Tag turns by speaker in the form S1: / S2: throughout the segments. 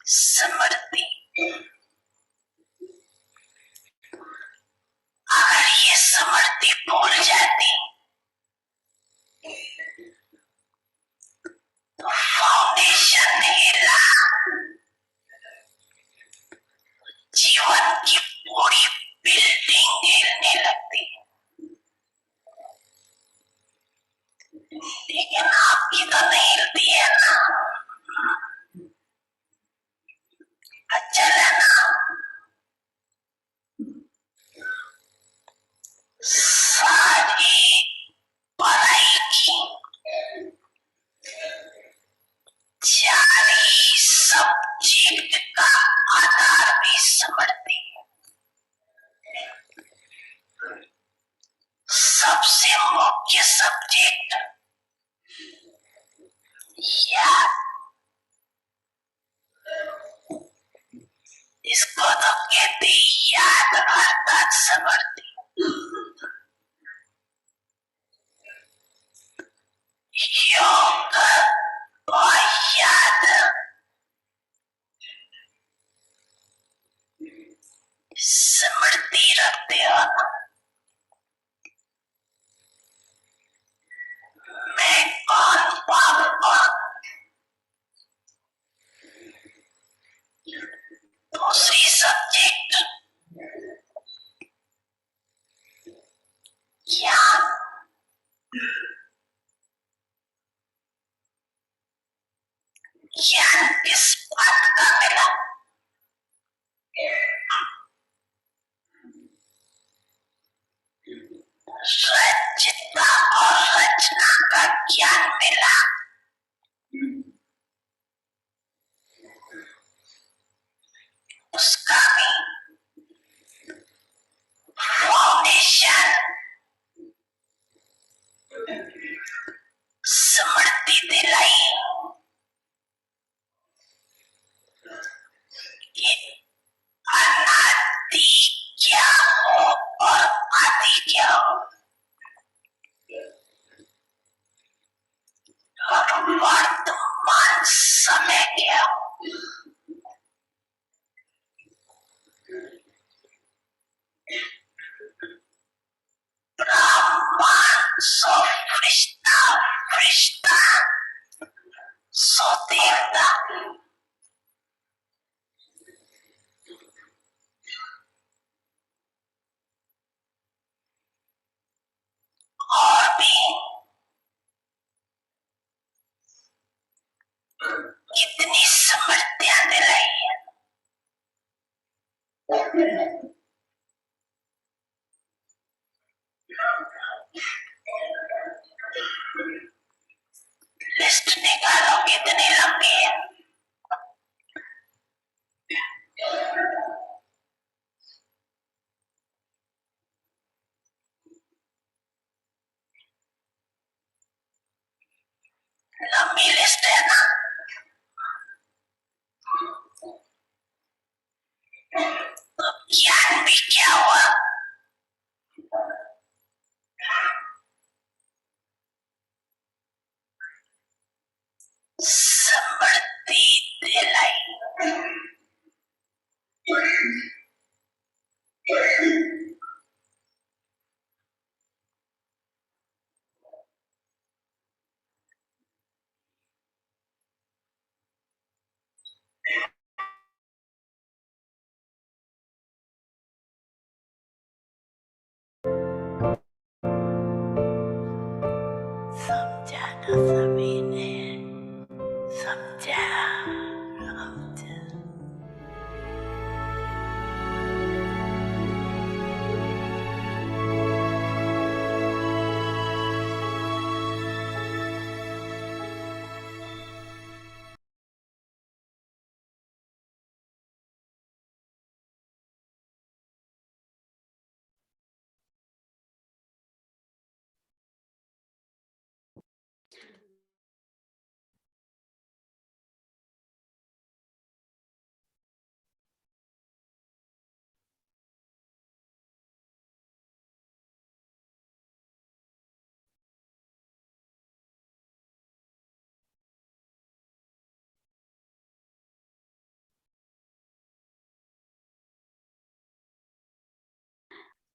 S1: समृद्धि। अगर ये समृद्धि भूल जाती तो फाउंडेशन हिला, जीवन की पूरी बिल्डिंग हिलने लगती। लेकिन आपकी तो नहीं हिलती है ना, अच्छा है ना। सारी पढ़ाई की जारी सब्जेक्ट का आधार भी समृद्धि। सबसे मुख्य सब्जेक्ट याद, इसको तो कहते याद अर्थात समृद्धि। योग और याद समृद्धि रखते हो। मैं कौन बाबा, दूसरी सब्जेक्ट ज्ञान। ज्ञान किस बात का मिला? रचना और रचना का ज्ञान मिला। उसका भी फाउंडेशन समृद्धि दिलाई। ये अनादि क्या हो और आदि क्या हो, और वर्तमान समय क्या हो। ब्रह्मांड सो फरिश्ता, फरिश्ता सो देवता। और भी कितनी समृद्धियां दिलाई है। लिस्ट निकालो कितनी लंबी है। लंबी लिस्ट है ना। तो ज्ञान भी क्या हुआ? समृद्धि दिलाई। समझा ना सभी ने, समझा।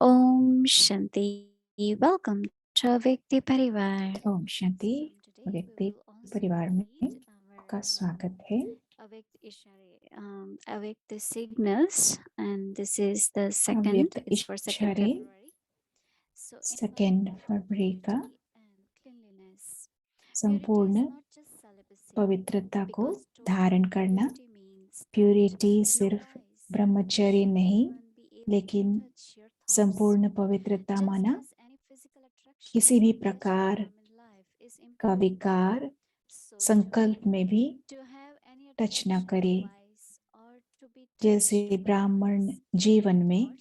S2: ओम शांति। वेलकम टू व्यक्ति परिवार।
S3: ओम शांति। व्यक्ति परिवार में आपका स्वागत है।
S2: Awake signals, and this is the second.
S3: अव्यक्त
S2: It's for 2nd
S3: इशारे
S2: February. So
S3: 2 फरवरी का संपूर्ण पवित्रता को धारण करना। प्यूरिटी सिर्फ ब्रह्मचर्य नहीं, लेकिन संपूर्ण पवित्रता माना किसी भी प्रकार का विकार संकल्प में भी टच न करे। जैसे ब्राह्मण जीवन में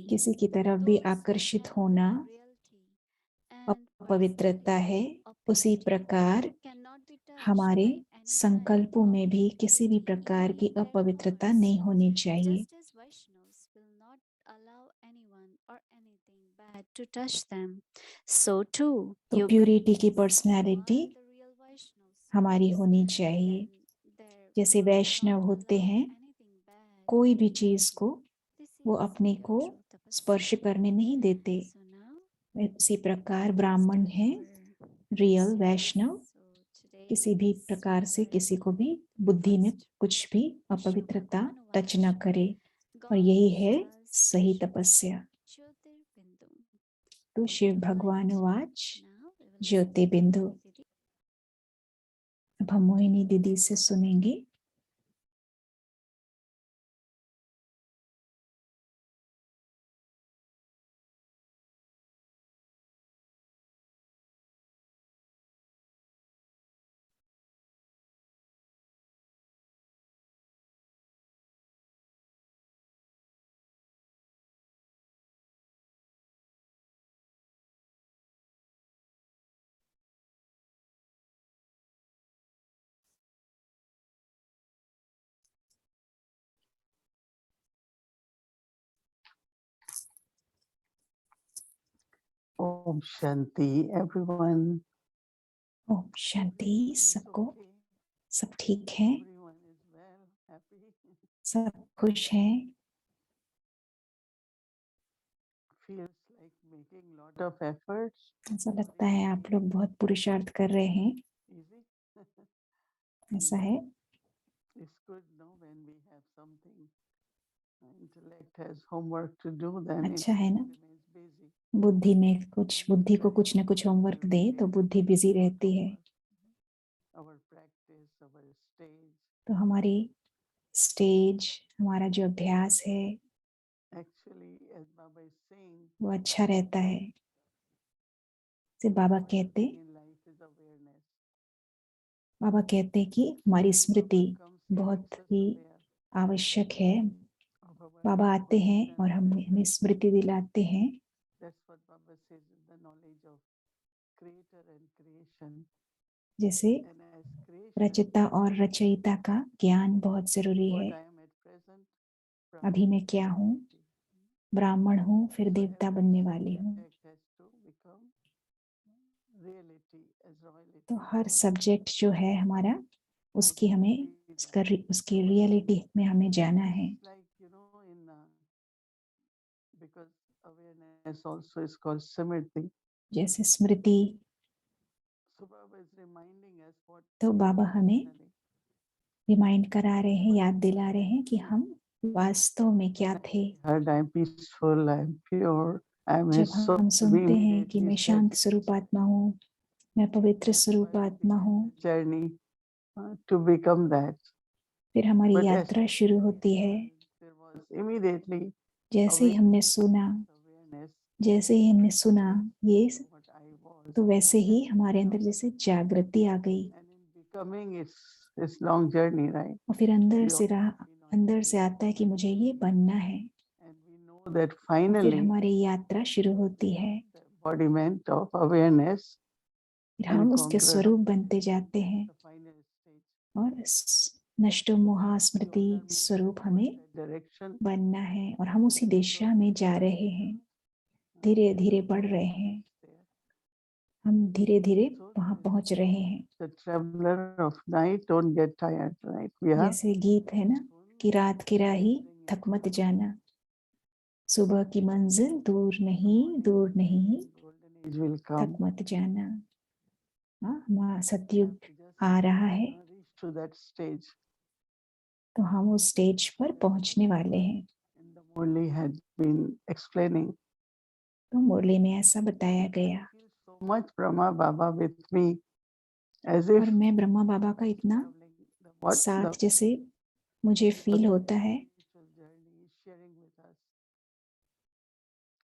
S3: किसी की तरफ भी आकर्षित होना अपवित्रता है, उसी प्रकार हमारे संकल्पों में भी किसी भी प्रकार की अपवित्रता नहीं होनी चाहिए। तो प्यूरिटी की पर्सनैलिटी हमारी होनी चाहिए। जैसे वैष्णव होते हैं, कोई भी चीज को वो अपने को स्पर्श करने नहीं देते। उसी प्रकार ब्राह्मण है, रियल वैष्णव, किसी भी प्रकार से किसी को भी बुद्धि में कुछ भी अपवित्रता टच न करे, और यही है सही तपस्या। तो शिव भगवान वाच ज्योति बिंदु। अब हम मोहिनी दीदी से सुनेंगे।
S1: Om Shanti, everyone.
S3: Om Shanti सबको। सब ठीक है,
S1: Everyone is well, happy.
S3: सब खुश हैं।
S1: Feels like making lot of efforts.
S3: ऐसा लगता है आप लोग बहुत पुरुषार्थ कर रहे हैं।
S1: Easy.
S3: ऐसा है,
S1: It's good, no, when we have something. Intellect has homework to do, then
S3: अच्छा है
S1: intellect
S3: ना।
S1: remains busy.
S3: बुद्धि में कुछ, बुद्धि को कुछ न कुछ होमवर्क दे तो बुद्धि बिजी रहती है।
S1: Our practice, our stage.
S3: तो हमारी स्टेज, हमारा जो अभ्यास है,
S1: Actually, as Baba is saying,
S3: वो अच्छा रहता है। बाबा कहते
S1: in life is awareness.
S3: बाबा कहते कि हमारी
S1: When
S3: Smriti
S1: Baba comes, he
S3: बहुत
S1: makes us
S3: ही
S1: aware
S3: आवश्यक है।
S1: of our
S3: बाबा आते हैं
S1: position.
S3: और हमें स्मृति दिलाते हैं।
S1: That's what Baba says, the knowledge of creator and creation.
S3: जैसे
S1: And as creation,
S3: रचयिता और रचयिता का ज्ञान बहुत जरूरी है।
S1: what I am at present,
S3: अभी मैं क्या हूँ? ब्राह्मण हूँ, फिर
S1: so
S3: देवता
S1: every
S3: बनने वाली हूँ।
S1: subject has to become reality as royalty.
S3: तो हर सब्जेक्ट जो है हमारा, उसकी हमें उसकी रियलिटी में हमें जाना है।
S1: Like, you know, in because awareness also is called smriti.
S3: जैसे स्मृति,
S1: So Baba is reminding us what
S3: तो बाबा हमें
S1: originally.
S3: रिमाइंड करा रहे हैं, याद दिला रहे हैं कि हम वास्तव में क्या थे।
S1: Heard I am peaceful, I am pure, I am
S3: जब
S1: his soul.
S3: हम
S1: We
S3: सुनते हैं कि
S1: immediately
S3: मैं
S1: said
S3: शांत स्वरूप आत्मा हूँ, मैं पवित्र
S1: that's
S3: स्वरूप
S1: why we
S3: आत्मा
S1: begin
S3: हूँ,
S1: the journey to become that.
S3: फिर हमारी
S1: But as
S3: यात्रा शुरू होती है।
S1: there was immediately
S3: जैसे ही हमने सुना,
S1: awareness
S3: जैसे ही हमने सुना ये,
S1: what I was.
S3: तो वैसे ही हमारे अंदर जैसे जागृति आ गई।
S1: And in becoming it's long journey, right?
S3: और फिर अंदर
S1: We
S3: से
S1: all
S3: अंदर से आता है कि मुझे ये बनना है।
S1: and we know that
S3: और फिर
S1: finally
S3: हमारी यात्रा शुरू होती है।
S1: the embodiment of awareness
S3: फिर
S1: and
S3: हम उसके
S1: conqueror
S3: स्वरूप बनते जाते हैं,
S1: the final stage.
S3: और नष्टो मोहा स्मृति
S1: We all are moving
S3: स्वरूप
S1: towards
S3: हमें
S1: that direction.
S3: बनना है, और हम उसी दिशा में जा रहे हैं। धीरे धीरे बढ़ रहे हैं, हम धीरे धीरे वहां पहुंच रहे हैं।
S1: The traveler of night don't get tired, right? We have
S3: जैसे गीत है ना कि रात की राही थक मत जाना। सुबह की मंजिल दूर नहीं, दूर नहीं,
S1: golden age will come.
S3: थक मत जाना। हाँ, हमारा
S1: We
S3: सतयुग
S1: have to just,
S3: आ रहा है,
S1: reach to that stage.
S3: तो हम उस स्टेज पर पहुंचने वाले हैं।
S1: And the Murli had been explaining.
S3: तो मुरली में ऐसा बताया गया।
S1: I feel so much Brahma Baba with me, as if
S3: और मैं ब्रह्मा बाबा का इतना
S1: what
S3: साथ जैसे मुझे फील होता है,
S1: spiritual journey is sharing with us.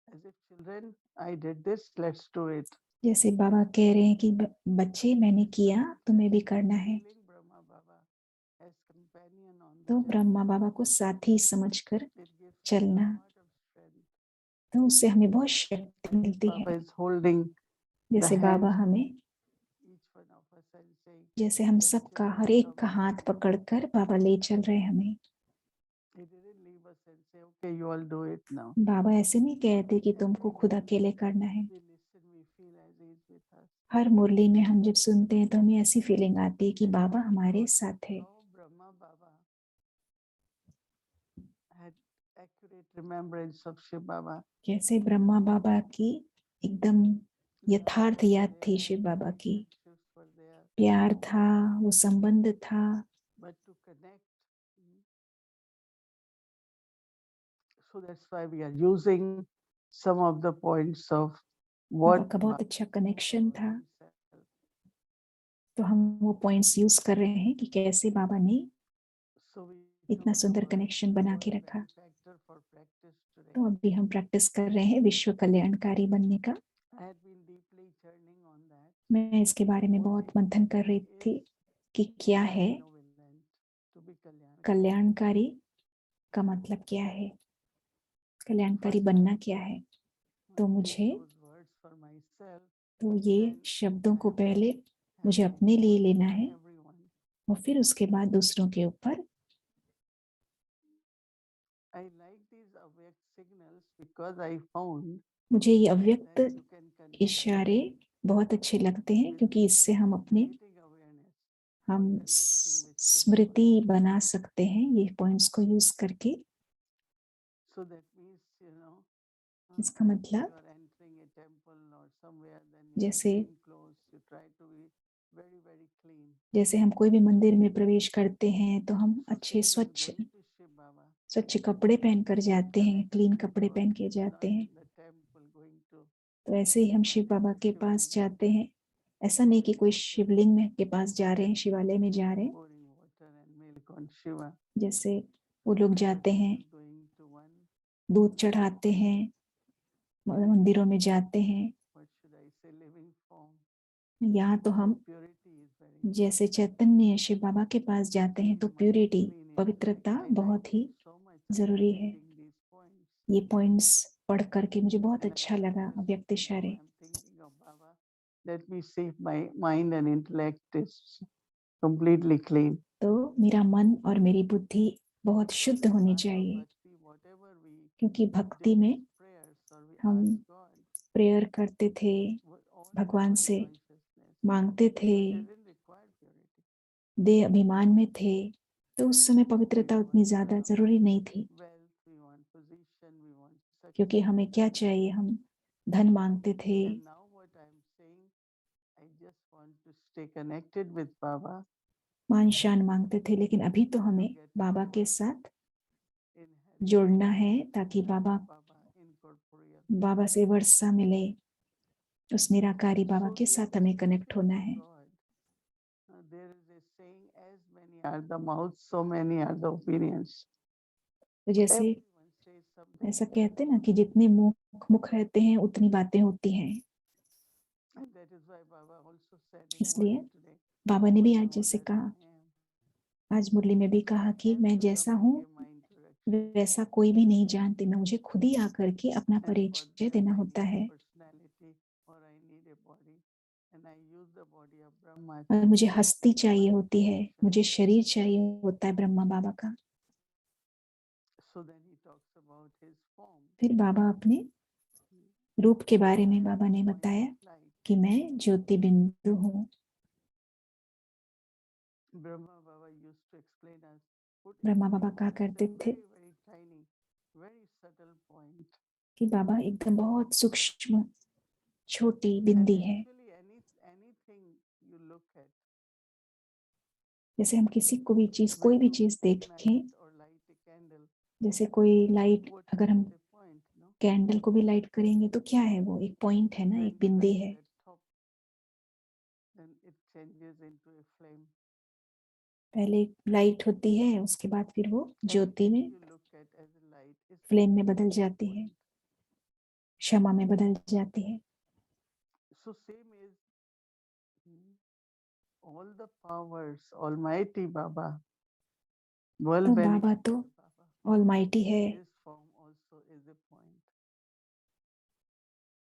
S1: As if children, I did this, let's do it.
S3: जैसे बाबा कह रहे हैं कि बच्चे मैंने किया, तुम्हें भी करना है।
S1: Feeling Brahma Baba as companion on the
S3: तो
S1: journey,
S3: ब्रह्मा बाबा को साथी समझकर
S1: it gives us a
S3: चलना,
S1: lot of strength.
S3: तो उससे हमें बहुत शक्ति मिलती है।
S1: Baba is holding the
S3: जैसे बाबा
S1: hands
S3: हमें,
S1: of each one of us and saying,
S3: जैसे हम
S1: "Let's
S3: सबका
S1: children,
S3: हर एक
S1: come
S3: का
S1: on."
S3: हाथ पकड़कर बाबा ले चल रहे हैं हमें।
S1: He didn't leave us and say, okay, you all do it now.
S3: बाबा ऐसे नहीं कहते कि तुमको खुद अकेले करना है।
S1: We listen, we feel as he is with us.
S3: हर मुरली में हम जब सुनते हैं तो हमें ऐसी फीलिंग आती है कि बाबा हमारे साथ है।
S1: How Brahma Baba had accurate remembrance of Shiv Baba.
S3: जैसे ब्रह्मा बाबा की एकदम यथार्थ याद थी शिव बाबा की,
S1: Relationships were there,
S3: प्यार था, वो संबंध था।
S1: but to connect. So that's why we are using some of the points of
S3: Baba
S1: what
S3: का बहुत अच्छा कनेक्शन था, तो हम वो पॉइंट्स यूज कर रहे हैं कि कैसे बाबा ने इतना सुंदर कनेक्शन बना के रखा। तो अभी हम प्रैक्टिस कर रहे हैं विश्व कल्याणकारी बनने का। मैं इसके बारे में बहुत मंथन कर रही थी कि क्या है कल्याणकारी का मतलब, क्या है कल्याणकारी बनना, क्या है। तो मुझे तो ये शब्दों को पहले मुझे अपने लिए लेना है और फिर उसके बाद दूसरों के ऊपर। मुझे ये अव्यक्त इशारे बहुत अच्छे लगते हैं क्योंकि इससे हम स्मृति बना सकते हैं ये पॉइंट्स को यूज करके। इसका मतलब जैसे हम कोई भी मंदिर में प्रवेश करते हैं तो हम अच्छे स्वच्छ कपड़े पहनकर जाते हैं, क्लीन कपड़े पहन के जाते हैं। तो ऐसे ही हम शिव बाबा के पास जाते हैं। ऐसा नहीं कि कोई शिवलिंग में के पास जा रहे हैं, शिवालय में जा रहे हैं। जैसे वो लोग जाते हैं, दूध चढ़ाते हैं, मंदिरों में जाते हैं। यहाँ तो हम जैसे चैतन्य शिव बाबा के पास जाते हैं तो प्यूरिटी, पवित्रता बहुत ही जरूरी है। ये पॉइंट्स पढ़ करके मुझे बहुत अच्छा लगा। अव्यक्त इशारे,
S1: Let me see if my mind and intellect is completely clean.
S3: तो मेरा मन और मेरी बुद्धि बहुत शुद्ध होनी चाहिए, क्योंकि भक्ति में हम प्रेयर करते थे, भगवान से मांगते थे, देह अभिमान में थे, तो उस समय पवित्रता उतनी ज्यादा जरूरी नहीं थी। क्योंकि हमें क्या चाहिए, हम धन मांगते थे, मान शान मांगते थे। लेकिन अभी तो हमें बाबा के साथ जोड़ना है ताकि बाबा से वर्षा मिले। उस निराकारी बाबा के साथ हमें कनेक्ट होना है। तो जैसे ऐसा कहते हैं ना कि जितने मुख रहते हैं उतनी बातें होती हैं। इसलिए बाबा ने भी आज जैसे कहा, आज मुरली में भी कहा कि मैं जैसा हूँ वैसा कोई भी नहीं जानते, मैं मुझे खुद ही आकर के अपना परिचय देना होता है। और मुझे हस्ती चाहिए होती है, मुझे शरीर चाहिए होता है ब्रह्मा बाबा का। फिर बाबा अपने रूप के बारे में बाबा ने बताया कि मैं ज्योति बिंदु हूँ। ब्रह्मा बाबा कहा करते थे
S1: very subtle point.
S3: कि बाबा एकदम बहुत सूक्ष्म छोटी
S1: And
S3: बिंदी है।
S1: actually anything you look at,
S3: जैसे हम किसी को भी चीज कोई
S1: when
S3: भी
S1: you
S3: चीज देखें,
S1: ignite or light a candle,
S3: जैसे कोई लाइट
S1: what
S3: अगर हम
S1: is the point, no?
S3: Candle को भी लाइट करेंगे तो क्या है, वो एक पॉइंट है ना,
S1: When
S3: एक
S1: we
S3: बिंदी
S1: light
S3: है।
S1: that top, then it changes into a flame.
S3: पहले लाइट होती है, उसके बाद फिर वो ज्योति
S1: Anything
S3: में,
S1: you look at as a light is
S3: flame में बदल
S1: at that
S3: जाती है,
S1: point.
S3: क्षमा में बदल जाती है।
S1: So same is all the powers, Almighty Baba, well
S3: तो
S1: beneficial
S3: बाबा तो
S1: Baba,
S3: ऑलमाइटी है,
S1: this form also is a point.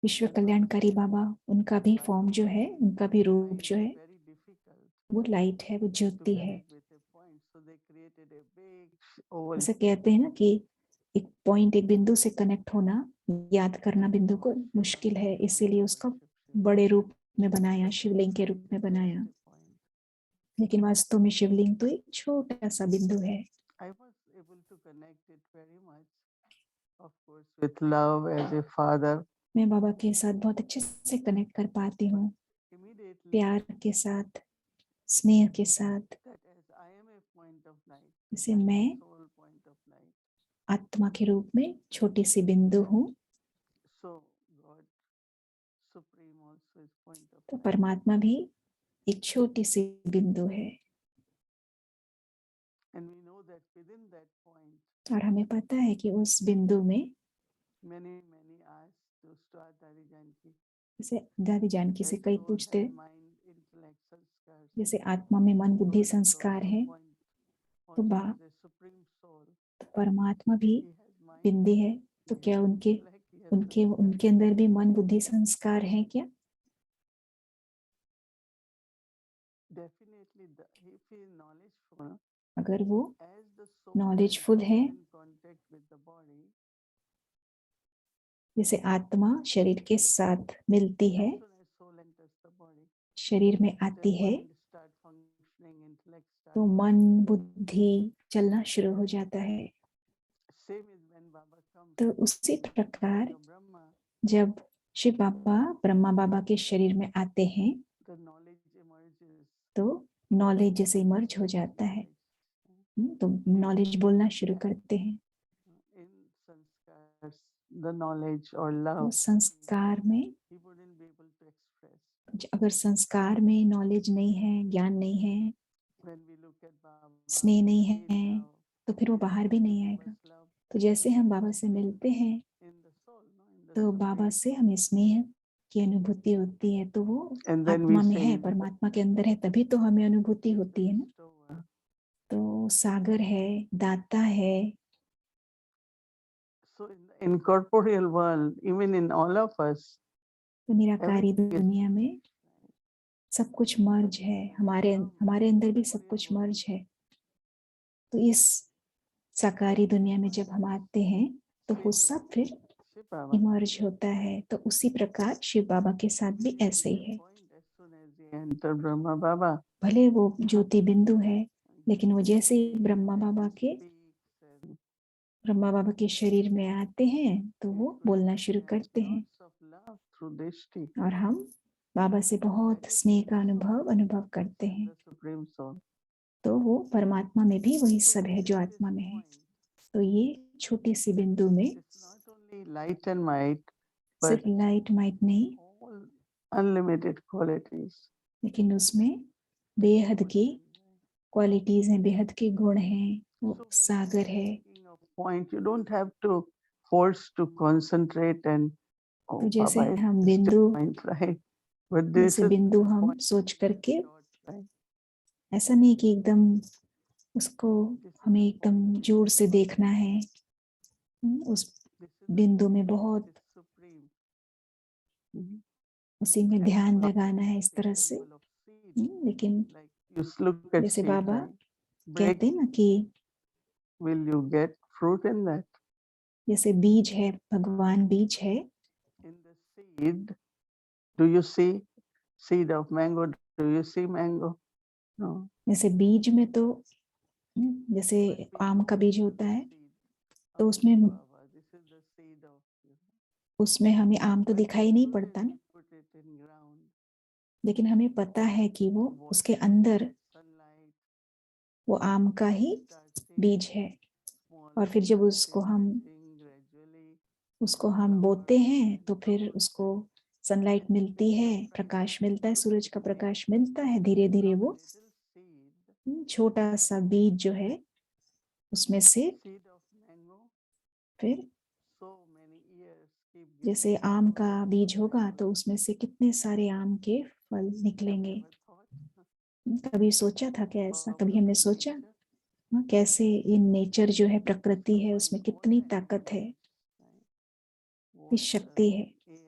S3: विश्व कल्याणकारी बाबा, उनका भी फॉर्म जो है, उनका भी रूप जो है,
S1: Very difficult
S3: वो लाइट है, वो
S1: to
S3: ज्योति है।
S1: connect with a point, so they created a big oval.
S3: जैसे कहते हैं ना कि एक पॉइंट, एक बिंदु से कनेक्ट होना, याद करना बिंदु को मुश्किल है, इसीलिए उसका बड़े रूप में बनाया, शिवलिंग के रूप में बनाया। लेकिन वास्तव में शिवलिंग तो एक छोटा सा बिंदु है।
S1: I was able to connect it very much, of course, with love as a father.
S3: मैं बाबा के साथ बहुत अच्छे से कनेक्ट कर पाती हूँ,
S1: Immediately,
S3: प्यार के साथ, स्नेह के साथ।
S1: that as I am a point of light,
S3: जैसे मैं
S1: soul point of light,
S3: आत्मा के रूप में छोटी सी बिंदु हूँ,
S1: so God Supreme also is point of
S3: तो
S1: light.
S3: परमात्मा भी एक छोटी सी बिंदु है।
S1: And we know that within that point,
S3: और हमें पता है कि उस बिंदु में,
S1: many asked to start Dari Janki,
S3: जैसे दादी जानकी से
S1: that
S3: कई
S1: soul
S3: पूछते,
S1: has mind, intellect, sanskars.
S3: जैसे आत्मा में मन बुद्धि
S1: God is
S3: संस्कार
S1: also
S3: है,
S1: point,
S3: तो
S1: also is a supreme soul.
S3: परमात्मा भी
S1: He has mind,
S3: बिंदी है, तो
S1: he
S3: क्या
S1: has
S3: उनके
S1: intellect, he has
S3: उनके
S1: sanskar.
S3: उनके अंदर भी मन बुद्धि संस्कार हैं क्या?
S1: Definitely, if he is knowledgeful,
S3: अगर वो
S1: as the soul
S3: knowledgeful
S1: has
S3: है,
S1: come in contact with the body,
S3: जैसे आत्मा शरीर के साथ मिलती है,
S1: as soon as soul enters the body,
S3: शरीर में आती
S1: then
S3: है,
S1: mind start functioning, intellect start
S3: तो मन
S1: functioning.
S3: बुद्धि चलना शुरू हो जाता है।
S1: Same is when Baba comes
S3: तो उसी
S1: in the
S3: प्रकार
S1: body of Brahma,
S3: जब शिव बाबा ब्रह्मा बाबा के शरीर में आते हैं,
S1: the knowledge emerges.
S3: तो नॉलेज जैसे इमर्ज हो जाता है, तो नॉलेज बोलना शुरू करते हैं।
S1: In sanskars, the knowledge or
S3: तो
S1: love,
S3: संस्कार में,
S1: he wouldn't be able to express.
S3: अगर संस्कार में नॉलेज नहीं है, ज्ञान नहीं है,
S1: When we look at Baba,
S3: स्नेह
S1: we
S3: नहीं
S1: see
S3: है,
S1: love.
S3: तो फिर वो बाहर भी नहीं आएगा।
S1: Baba's love
S3: तो जैसे हम बाबा से मिलते हैं,
S1: in the soul, no, in the
S3: तो बाबा
S1: supreme.
S3: से हमें स्नेह की अनुभूति होती है, तो वो
S1: And then we
S3: आत्मा में
S1: say
S3: है, परमात्मा के अंदर है, तभी तो हमें अनुभूति होती है ना।
S1: bestower.
S3: तो सागर है, दाता है।
S1: So in the incorporeal world, even in all of us,
S3: तो निराकारी
S1: everything is
S3: दुनिया में सब कुछ मर्ज है, हमारे अंदर भी सब कुछ मर्ज है। तो इस साकारी दुनिया में जब हम आते हैं, तो वो सब फिर
S1: Shiv Baba.
S3: इमर्ज होता है। तो उसी प्रकार शिव बाबा के साथ भी ऐसे ही है।
S1: Point as soon as he enter Brahma Baba,
S3: भले वो ज्योति बिंदु है, लेकिन वो जैसे ही ब्रह्मा बाबा के शरीर में आते हैं, तो वो बोलना शुरू करते हैं,
S1: lots of love through Drishti.
S3: और हम बाबा से बहुत स्नेह का अनुभव करते हैं।
S1: The supreme soul.
S3: तो वो परमात्मा में भी वही सब है जो आत्मा में है। तो ये छोटी सी बिंदु में
S1: It's not only light and might, but
S3: सिर्फ लाइट माइट नहीं,
S1: all unlimited qualities.
S3: लेकिन उसमें बेहद की क्वालिटीज हैं, बेहद के गुण हैं, वो सागर है।
S1: Point, you don't have to force to concentrate and
S3: तो जैसे
S1: Baba is
S3: हम
S1: this
S3: बिंदु,
S1: point, right? But this
S3: जैसे
S1: is
S3: बिंदु हम
S1: point
S3: सोच करके,
S1: right?
S3: ऐसा नहीं कि एकदम उसको हमें एकदम जोर से देखना है, उस बिंदु में बहुत
S1: supreme.
S3: उसी में ध्यान लगाना है इस तरह से। लेकिन
S1: Like you look at
S3: जैसे
S1: seed,
S3: बाबा
S1: right?
S3: कहते हैं ना कि
S1: Will you get fruit in that?
S3: जैसे बीज है, भगवान बीज है,
S1: In the seed, do you see seed of mango? Do you see mango? No.
S3: जैसे बीज में तो जैसे आम का बीज होता है, तो उसमें
S1: seed of,
S3: उसमें हमें आम तो
S1: but
S3: दिखाई नहीं
S1: soon
S3: पड़ता
S1: as
S3: ना,
S1: you put it in ground,
S3: लेकिन हमें पता है कि वो उसके
S1: water,
S3: अंदर
S1: sunlight,
S3: वो आम का
S1: and
S3: he
S1: you start seeing
S3: बीज है।
S1: small
S3: और फिर जब
S1: branches
S3: उसको हम
S1: gradually
S3: बोते
S1: flower
S3: हैं
S1: and
S3: तो फिर
S1: fruit,
S3: उसको सनलाइट
S1: and
S3: मिलती
S1: it
S3: है,
S1: becomes like
S3: प्रकाश
S1: a
S3: मिलता है, सूरज का
S1: beautiful
S3: प्रकाश
S1: nature
S3: मिलता है, धीरे धीरे
S1: from a
S3: वो
S1: little seed,
S3: छोटा सा बीज जो है उसमें से
S1: seed of mango.
S3: फिर
S1: So many years keep
S3: जैसे
S1: giving
S3: आम
S1: fruit
S3: का
S1: and
S3: बीज होगा
S1: mangoes.
S3: तो उसमें से कितने सारे आम के फल
S1: Have you
S3: निकलेंगे।
S1: ever thought
S3: कभी सोचा था क्या ऐसा?
S1: power
S3: कभी
S1: of
S3: हमने सोचा
S1: nature?
S3: कैसे ये नेचर जो है, प्रकृति है,
S1: Supplying
S3: उसमें
S1: all
S3: कितनी
S1: the
S3: ताकत है,
S1: elements, right?
S3: कितनी
S1: Water
S3: शक्ति है।
S1: and air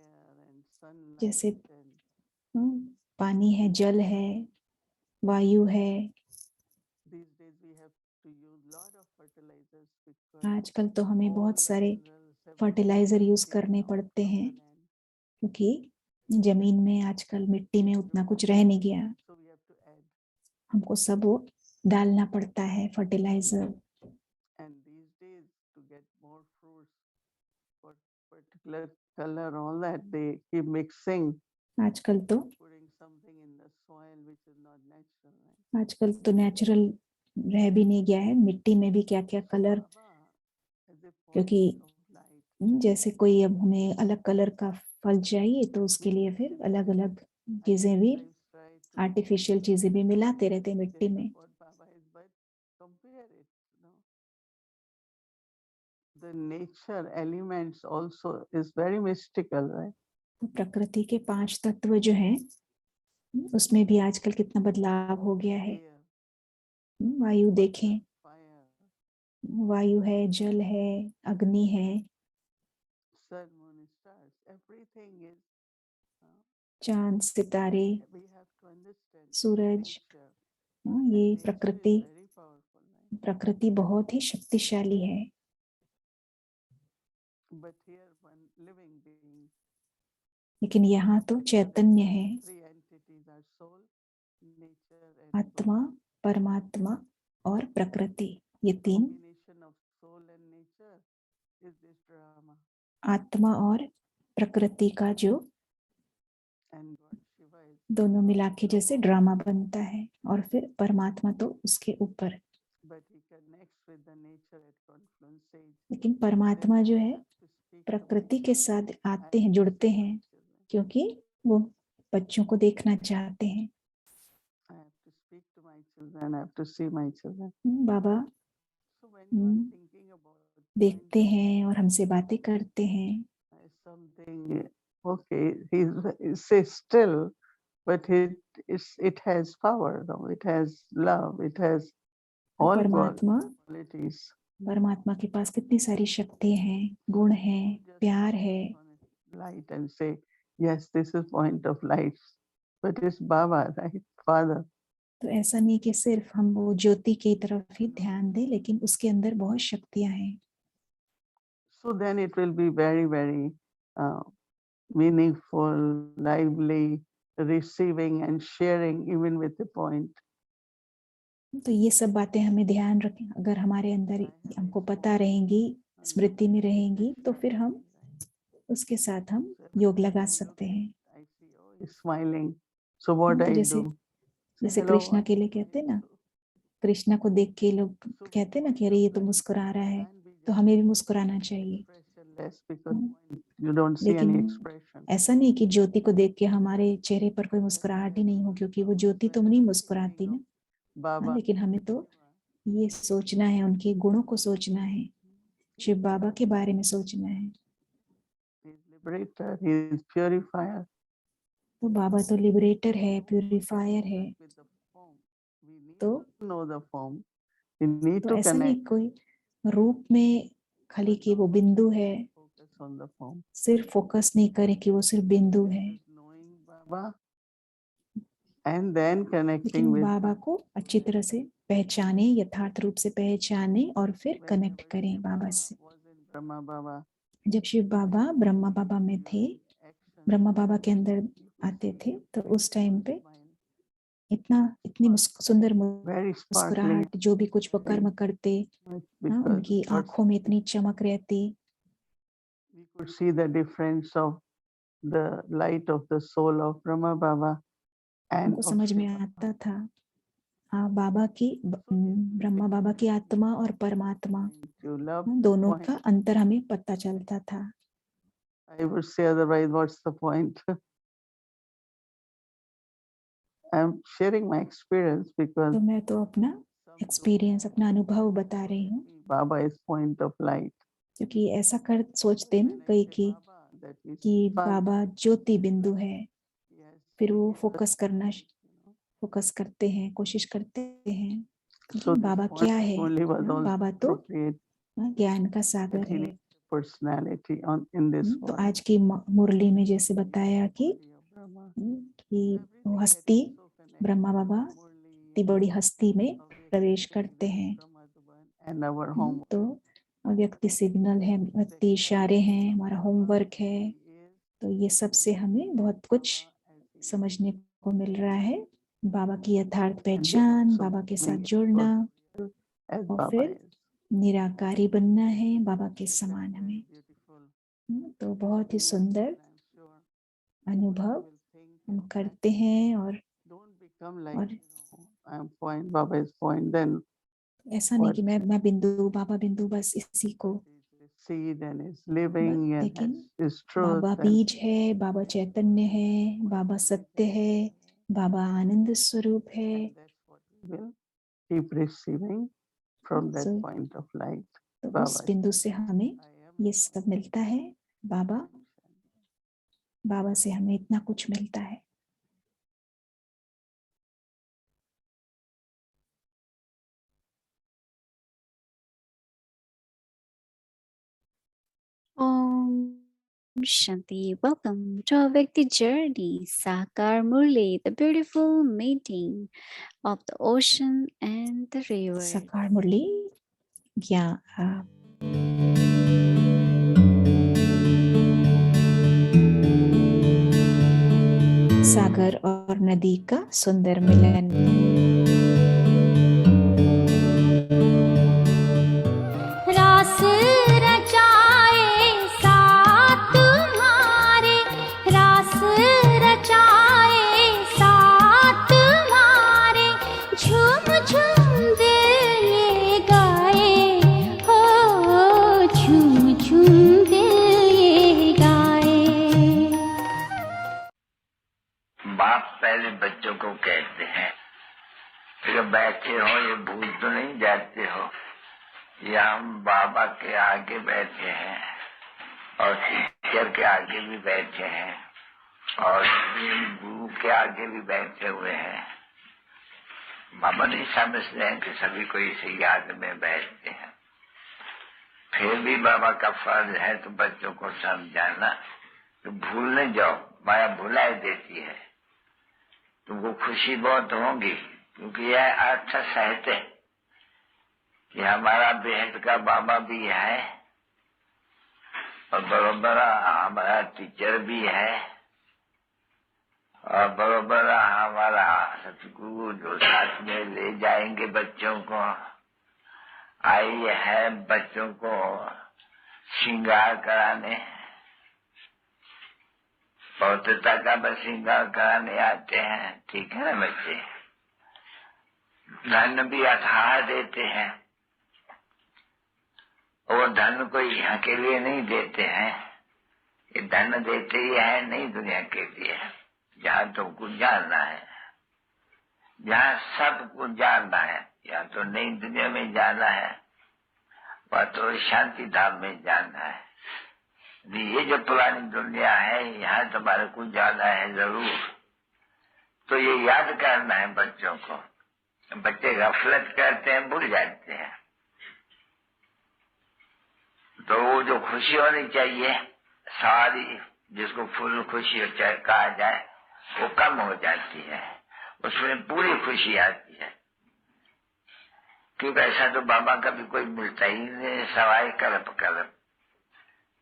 S1: and
S3: जैसे
S1: sunlight and
S3: पानी है, जल है, वायु है।
S1: these days we have to use lot of fertilizers because
S3: आजकल तो हमें
S1: all
S3: बहुत
S1: the
S3: सारे
S1: minerals have been
S3: fertiliser use
S1: taken
S3: करने
S1: out
S3: पड़ते
S1: from
S3: हैं
S1: the land.
S3: क्योंकि जमीन में आजकल मिट्टी में उतना कुछ रह नहीं गया,
S1: So we have to add.
S3: हमको सब वो डालना पड़ता है fertiliser.
S1: And these days to get more fruits for particular color, all that they keep mixing,
S3: आजकल तो
S1: putting something in the soil which is not natural. Right?
S3: आजकल तो नेचुरल रह भी नहीं गया है, मिट्टी में भी क्या क्या
S1: So
S3: colour,
S1: Baba as a
S3: क्योंकि
S1: point of light.
S3: जैसे कोई अब हमें अलग कलर का फल चाहिए तो उसके लिए फिर अलग अलग
S1: I
S3: चीजें भी,
S1: sometimes try to
S3: आर्टिफिशियल चीजें भी मिलाते रहते हैं मिट्टी
S1: say
S3: में।
S1: what Baba is, but compare it. The nature elements also is very mystical, right?
S3: तो प्रकृति के 5 तत्व जो हैं उसमें भी आजकल कितना बदलाव हो गया है।
S1: Air,
S3: वायु देखें,
S1: fire,
S3: वायु है, जल है, अग्नि है,
S1: sun, moon, stars, everything is.
S3: चांद, सितारे,
S1: We have to understand
S3: Suraj,
S1: nature.
S3: ये
S1: And nature is
S3: प्रकृति,
S1: very powerful, right?
S3: प्रकृति बहुत ही शक्तिशाली है।
S1: But here one living being.
S3: लेकिन यहाँ तो चैतन्य है,
S1: Three entities are soul, nature and
S3: आत्मा,
S1: Baba.
S3: परमात्मा और प्रकृति, ये तीन।
S1: Combination of soul and nature is this drama.
S3: आत्मा और प्रकृति का जो
S1: And God Shiva is.
S3: दोनों मिला के जैसे ड्रामा बनता है, और फिर परमात्मा तो उसके ऊपर।
S1: But he connects with the nature at confluence stage.
S3: लेकिन परमात्मा जो है प्रकृति के साथ आते हैं, जुड़ते हैं, क्योंकि वो बच्चों को देखना चाहते हैं।
S1: I have to speak to my children. I have to see my children.
S3: Baba
S1: So when you are thinking about
S3: देखते हैं और हमसे बातें करते हैं।
S1: something, okay, he says still, but it has power, no? It has love, it has all qualities.
S3: परमात्मा के पास कितनी सारी शक्ति हैं, गुण हैं, प्यार है।
S1: Light and say, yes, this is point of light, but it's Baba, right, Father.
S3: तो ऐसा नहीं कि सिर्फ हम वो ज्योति की तरफ ही ध्यान दें, लेकिन उसके अंदर बहुत शक्तियां हैं।
S1: So then it will be very, very meaningful, lively, receiving and sharing even with the point.
S3: तो ये सब बातें हमें ध्यान रखें, अगर हमारे अंदर हमको पता रहेंगी, स्मृति में रहेंगी, तो फिर हम उसके साथ हम योग लगा सकते हैं।
S1: Smiling. So what I do?
S3: जैसे कृष्णा के लिए कहते हैं ना, कृष्णा को देख के लोग कहते हैं ना कि अरे ये तो मुस्कुरा रहा है, तो हमें भी मुस्कुराना चाहिए। लेकिन ऐसा नहीं कि ज्योति को देख के हमारे चेहरे पर कोई मुस्कुराहट ही नहीं हो, क्योंकि वो ज्योति तो नहीं मुस्कुराती ना। लेकिन हमें तो ये सोचना है, उनके गुणों को सोचना है, शिव बाबा के बारे में सोचना है। तो बाबा तो लिबरेटर है, प्यूरिफायर है। तो ऐसा नहीं कोई रूप में खाली कि वो बिंदु है, सिर्फ फोकस नहीं करे कि वो सिर्फ बिंदु है। लेकिन बाबा को अच्छी तरह से पहचाने, यथार्थ रूप से पहचाने और फिर कनेक्ट करें बाबा से। जब शिव बाबा ब्रह्मा बाबा में थे, ब्रह्मा बाबा के अंदर आते थे, तो उस टाइम पे इतनी सुंदर मुस्कुराहट, जो भी कुछ वो कर्म करते, उनकी आंखों में इतनी चमक रहती।
S1: could see the difference of the light of the soul of Brahma Baba and
S3: हमको
S1: of
S3: समझ में
S1: Shiva
S3: आता था बाबा की ब्रह्मा बाबा की आत्मा और परमात्मा
S1: to love
S3: दोनों
S1: point.
S3: का अंतर हमें पता चलता था.
S1: I would say otherwise, what's the point? I'm sharing my experience because
S3: तो मैं तो अपना एक्सपीरियंस अपना अनुभव बता रही हूँ
S1: Baba is point of light.
S3: क्योंकि ऐसा कर सोचते हैं कई कि बाबा ज्योति बिंदु है, फिर वो फोकस करते हैं, कोशिश करते हैं कि बाबा क्या है. बाबा तो ज्ञान का सागर है.
S1: Personality in this
S3: तो आज की मुरली में जैसे बताया कि वो हस्ती ब्रह्मा बाबा इतनी बड़ी हस्ती में प्रवेश करते हैं. तो व्यक्ति सिग्नल है, व्यक्ति इशारे हैं, हमारा होमवर्क है. तो ये सब से हमें बहुत कुछ समझने को मिल रहा है. बाबा की यथार्थ पहचान, बाबा के साथ जुड़ना और फिर निराकारी बनना है, बाबा के समान हमें. तो बहुत ही सुंदर अनुभव हम करते हैं और ऐसा नहीं कि मैं बिंदु बाबा बिंदु बस इसी को. लेकिन बाबा बीज है, बाबा चैतन्य है, बाबा सत्य है, बाबा आनंद स्वरूप है. तो उस बिंदु से हमें ये सब मिलता है. बाबा से हमें इतना कुछ मिलता है.
S2: Om Shanti. Welcome to our Vyakti journey, Sakar Murli, the beautiful meeting of the ocean and the river.
S3: साकार मुरली सागर और नदी का सुंदर मिलन.
S4: रास रचाए साथ तुम्हारे, रास रचाए साथ तुम्हारे, झूम झूम दिल ये गाए हो, झूम झूम दिल ये गाए.
S5: बाप पहले बच्चों को कहते हैं कि बैठे हो, ये भूल तो नहीं जाते हो, या हम बाबा के आगे बैठे हैं और टीचर के आगे भी बैठे हैं और गुरु के आगे भी बैठे हुए हैं. बाबा नहीं समझते हैं कि सभी को इसी याद में बैठते हैं. फिर भी बाबा का फर्ज है तो बच्चों को समझाना तो भूल न जाओ, माया भुलाए देती है. तुमको खुशी बहुत होगी क्योंकि यह अर्थ सहते कि हमारा बेहद का बाबा भी है और बरोबर हमारा टीचर भी है और बरोबर हमारा सतगुरु जो साथ में ले जाएंगे बच्चों को. आई है बच्चों को श्रृंगार कराने, पौत्रता का बस श्रृंगार कराने आते हैं. ठीक है ना बच्चे. धन भी अथाह देते हैं. वो धन को यहाँ के लिए नहीं देते हैं, ये धन देते ही है नहीं दुनिया के लिए. जहाँ तो कुछ जानना है, जहाँ सब कुछ जानना है, या तो नई दुनिया में जाना है वह तो शांति धाम में जाना है. ये जो पुरानी दुनिया है यहाँ तुम्हारे को जाना है जरूर. तो ये याद करना है बच्चों को. बच्चे गफलत करते हैं, भूल जाते हैं. तो वो जो खुशी होनी चाहिए सारी, जिसको फुल खुशी कहा जाए, वो कम हो जाती है. उसमें पूरी खुशी आती है क्योंकि ऐसा तो बाबा का भी कोई मिलता ही नहीं सवाई कल्प कल्प.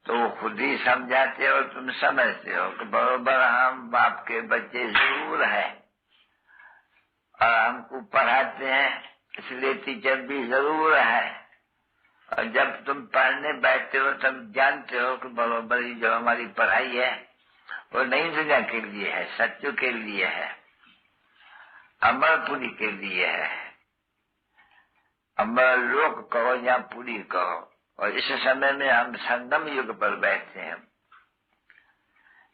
S5: तो वो खुद ही समझाते हो, तुम समझते हो कि बरोबर हम बाप के बच्चे जरूर है और हमको पढ़ाते हैं इसलिए टीचर भी जरूर है और जब तुम पढ़ने बैठते हो तब जानते हो कि बराबरी जो हमारी पढ़ाई है वो नई दुनिया के लिए है, सत्य के लिए है, अमरपुरी के लिए है। अमर लोक कहो या पूरी कहो। और इस समय में हम संगम युग पर बैठे हैं।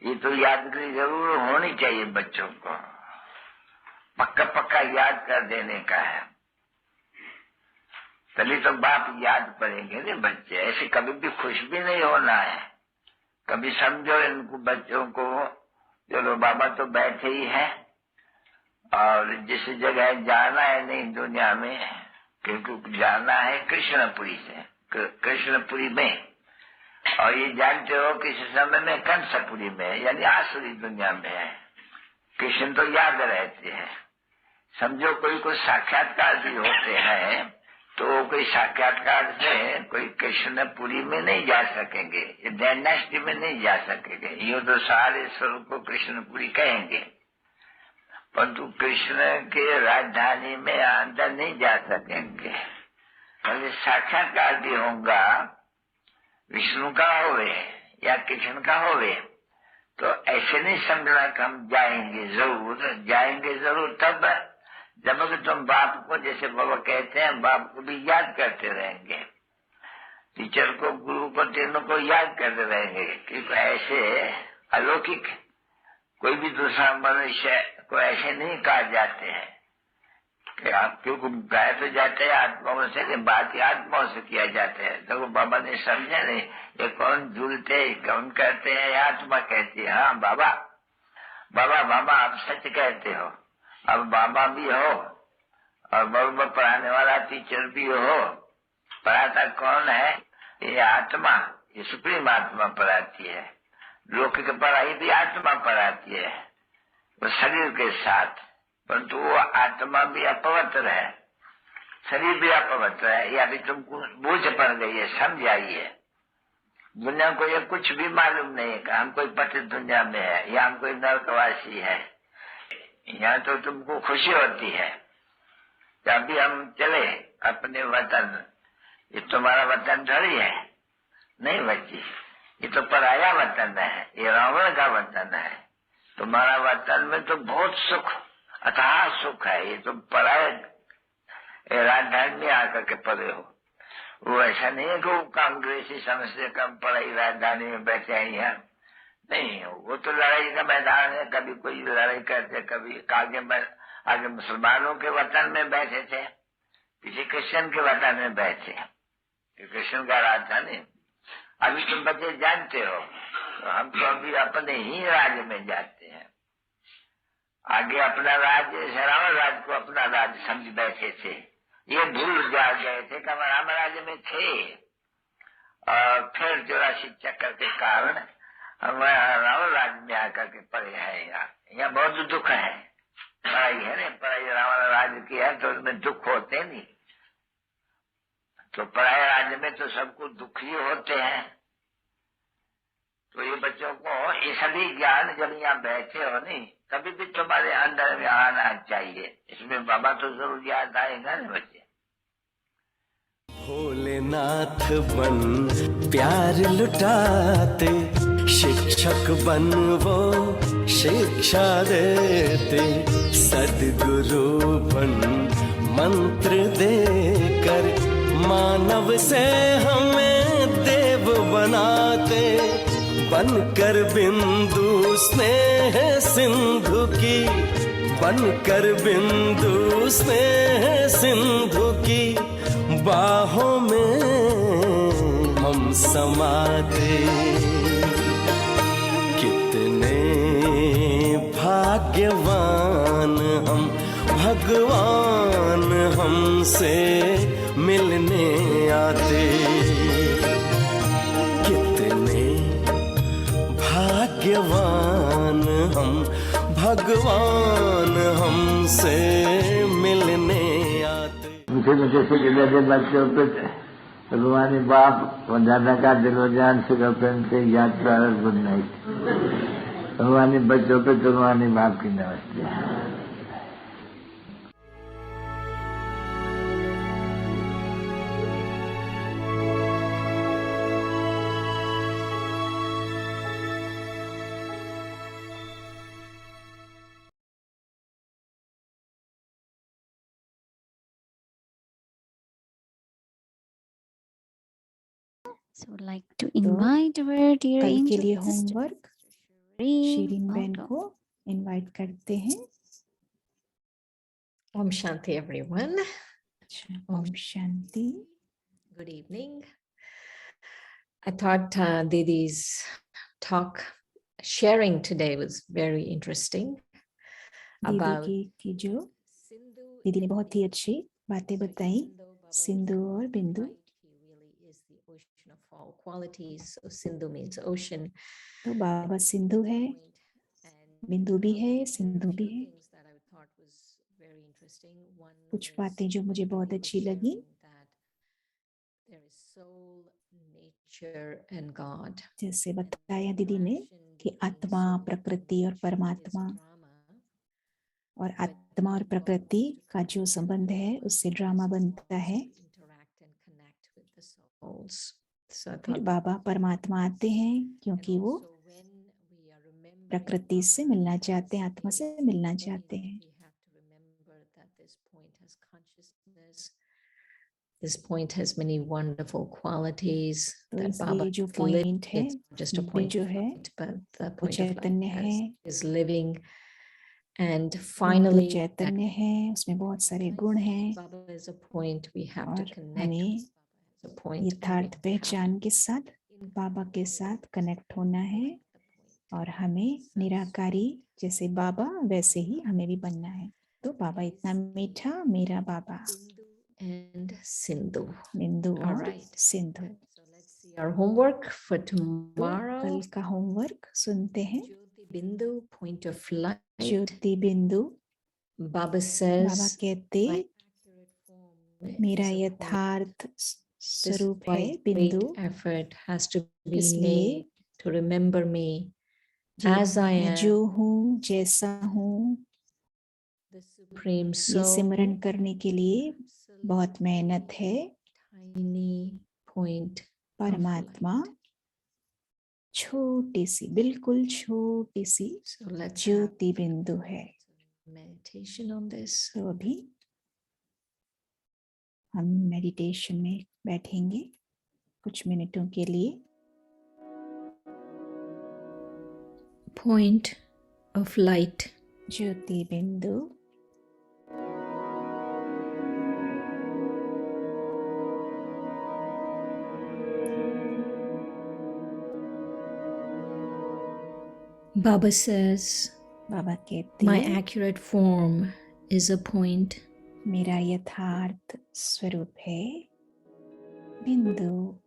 S5: ये तो यादगिरी जरूर होनी चाहिए बच्चों को, पक्का पक्का याद कर देने का है, तभी तो बाप याद पड़ेंगे ना बच्चे। ऐसे कभी भी खुश भी नहीं होना है। कभी समझो इनको बच्चों को चलो बाबा तो बैठे ही है और जिस जगह जाना है नहीं दुनिया में, क्योंकि जाना है कृष्णपुरी से, कृष्णपुरी में, और ये जानते हो कि इस समय में कंसपुरी में यानी आसुरी दुनिया में है। कृष्ण तो याद रहते हैं। समझो कोई साक्षात्कार भी होते हैं तो कोई साक्षात्कार से कोई कृष्णपुरी में नहीं जा सकेंगे, डायनेस्टी में नहीं जा सकेंगे। यूँ तो सारे स्वरूप को कृष्णपुरी कहेंगे, परंतु कृष्ण के राजधानी में अंदर नहीं जा सकेंगे। पहले साक्षात्कार भी होगा, विष्णु का होवे या कृष्ण का होवे, तो ऐसे नहीं समझना कि हम जाएंगे जरूर तब जब तुम बाप को, जैसे बाबा कहते हैं, बाप को भी याद करते रहेंगे, टीचर को, गुरु को, तीनों को याद करते रहेंगे। क्योंकि ऐसे अलौकिक कोई भी दूसरा मनुष्य को ऐसे नहीं कहा जाते हैं कि आप, क्योंकि गाय तो जाते हैं आत्माओं से, कि बात ही आत्माओं से किया जाता है। तो बाबा ने समझा नहीं ये कौन झूलते, कौन कहते हैं, आत्मा कहती है। हाँ बाबा बाबा बाबा आप सच कहते हो। अब बाबा भी हो और बराबर पढ़ाने वाला टीचर भी हो। पढ़ाता कौन है? ये आत्मा, ये सुप्रीम आत्मा पढ़ाती है। लौकिक पढ़ाई भी आत्मा पढ़ाती है वो शरीर के साथ, परंतु वो आत्मा भी अपवित्र है, शरीर भी अपवित्र है। ये अभी तुमको बूझ पड़ गई है, समझ आई है। दुनिया को ये कुछ भी मालूम नहीं है कि हम कोई पतित दुनिया में है या हम कोई नरकवासी है। यहाँ तो तुमको खुशी होती है कि अभी हम चले अपने वतन। ये तुम्हारा वतन थोड़ी है, नहीं बच्ची, ये तो पराया वतन है, ये रावण का वतन है। तुम्हारा वतन में तो बहुत सुख, अथाह सुख है। ये तुम पराये राजधानी में आकर के पड़े हो। वो ऐसा नहीं है कि वो कांग्रेसी समझते कम पढ़ाई राजधानी में बैठे हैं यहाँ, नहीं। वो तो लड़ाई का मैदान है, कभी कोई लड़ाई करते, कभी आगे मुसलमानों के वतन में बैठे थे, किसी क्रिश्चियन के वतन में बैठे, कृष्ण का राजधानी। अभी तुम बच्चे जानते हो, तो हम तो अभी अपने ही राज्य में जाते हैं। आगे अपना राज्य, रावण राज्य को अपना राज्य समझ बैठे थे, ये भूल जा गए थे कि हम राम राज्य में थे। और फिर 84 चक्कर के कारण हम रावण राज्य में आकर के पड़े हैं। यहाँ बहुत दुख है। पढ़ाई है ना, पढ़ाई रावण राज्य की है तो उसमें दुख होते नहीं। तो पढ़ाई राज्य में तो सबको दुख ही होते हैं। तो ये बच्चों को ये सभी ज्ञान जब यहाँ बैठे हो नहीं, कभी भी तुम्हारे अंदर में आना चाहिए। इसमें बाबा तो जरूर याद आएगा ना बच्चे।
S6: भोलेनाथ बन प्यार लुटाते, शिक्षक बन वो शिक्षा देते, सद्गुरु बन मंत्र देकर मानव से हमें देव बनाते, बनकर बिंदु स्नेह सिंधु की, बनकर बिंदु स्नेह सिंधु की बाहों में हम समाते। कितने भाग्यवान हम, भगवान हमसे मिलने आते। कितने भाग्यवान हम, भगवान हमसे मिलने आते।
S5: मुझे से बच्चों पे भगवानी बाप वंदना का दिलोजान से के याद प्रारंभ गुड नाइट। भगवानी बच्चों पे भगवानी बाप की नमस्ते।
S2: So I'd like to invite our dear
S3: कल के
S2: angel
S3: लिए
S2: sister,
S3: होमवर्क
S2: Shireen.
S3: शीरीन बहन
S2: Welcome.
S3: को इनवाइट करते हैं।
S7: Om Shanti, everyone.
S3: Om Shanti.
S7: Good evening. I thought Didi's talk sharing today was very interesting
S3: दीदी
S7: about
S3: की जो
S7: Sindhu.
S3: दीदी ने बहुत ही अच्छी बातें बताई, सिंधु और बिंदु।
S7: He really is the ocean of all qualities. So Sindhu means ocean.
S3: तो बाबा सिंधु है, बिंदु भी है, सिंधु भी है।
S7: That I thought was very interesting. One
S3: कुछ
S7: is
S3: बातें जो मुझे बहुत
S7: Didi was
S3: अच्छी लगी,
S7: sharing that there is soul, nature, and God.
S3: जैसे बताया दीदी ने कि आत्मा, प्रकृति और परमात्मा, और आत्मा और प्रकृति का जो संबंध है उससे ड्रामा बनता है। फिर बाबा परमात्मा आते हैं क्योंकि वो प्रकृति से मिलना चाहते हैं, आत्मा से मिलना चाहते हैं।
S7: This point has many wonderful qualities that
S3: इसलिए
S7: Baba
S3: जो
S7: is
S3: पॉइंट
S7: living.
S3: है,
S7: It's not just a
S3: ये
S7: point
S3: जो
S7: of
S3: है
S7: light, but the
S3: वो
S7: point of
S3: चैतन्य
S7: light
S3: है,
S7: is living. And
S3: बिंदु
S7: finally,
S3: चैतन्य है, उसमें बहुत सारे गुण हैं
S7: Baba is a point we have to
S3: और
S7: connect.
S3: हमें
S7: With a point
S3: यथार्थ पहचान के साथ बाबा के साथ कनेक्ट होना है और हमें निराकारी जैसे बाबा वैसे ही हमें भी बनना है। तो बाबा इतना मीठा, मेरा बाबा।
S7: and Sindhu.
S3: बिंदु
S7: All
S3: और
S7: right.
S3: Sindhu.
S7: So let's see our homework for
S3: तो
S7: tomorrow.
S3: कल का होमवर्क सुनते हैं।
S7: Jyoti Bindu, point of light.
S3: ज्योति बिंदु,
S7: Baba says,
S3: बाबा कहते
S7: my accurate form
S3: मेरा
S7: is a point.
S3: यथार्थ
S7: This is
S3: स्वरूप
S7: why
S3: है बिंदु,
S7: great effort has to be
S3: इसलिए
S7: made to remember me as I
S3: मैं जो
S7: am,
S3: हूँ, जैसा हूँ,
S7: the Supreme
S3: ये
S7: Soul,
S3: सिमरन करने के लिए बहुत मेहनत है।
S7: tiny point of
S3: परमात्मा
S7: light.
S3: छोटी सी, बिल्कुल छोटी सी
S7: So let's have
S3: ज्योति बिंदु है।
S7: meditation on this.
S3: तो अभी हम मेडिटेशन में बैठेंगे कुछ मिनटों के लिए।
S7: Point of light.
S3: ज्योति बिंदु,
S7: Baba says,
S3: बाबा कहते
S7: my
S3: हैं
S7: accurate form is a point.
S3: मेरा यथार्थ स्वरूप है बिंदु।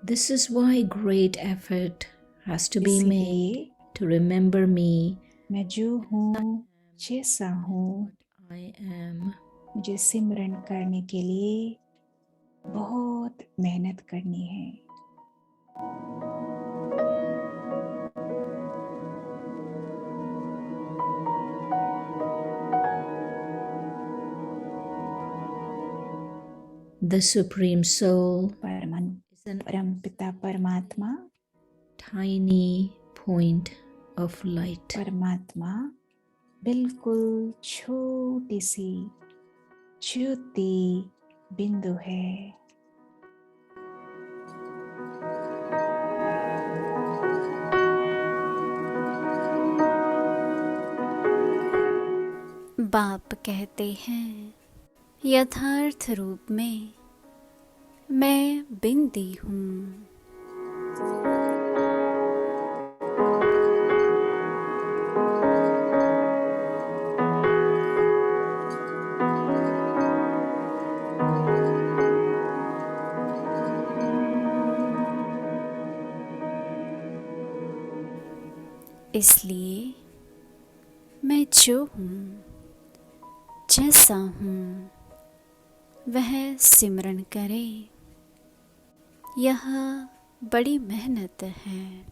S7: This is why great effort has to be made
S3: इसीलिए
S7: to remember me
S3: मैं जो हूँ, जैसा हूँ,
S7: I am.
S3: मुझे सिमरन करने के लिए बहुत मेहनत करनी है।
S7: The Supreme Soul is an
S3: परमपिता परमात्मा,
S7: tiny point of light.
S3: परमात्मा बिल्कुल छोटी सी ज्योति बिंदु है।
S2: बाप कहते हैं यथार्थ रूप में मैं बिंदी हूँ। इसलिए मैं जो हूँ, जैसा हूँ, वह सिमरन करे। यह बड़ी मेहनत है।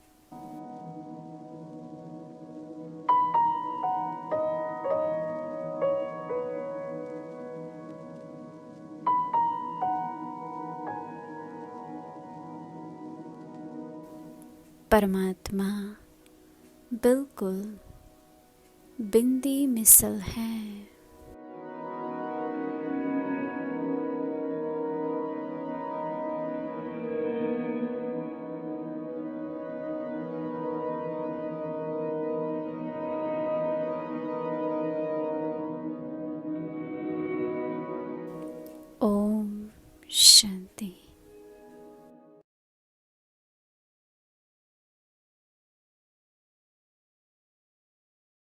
S2: परमात्मा बिल्कुल बिंदी मिसल है। शांति।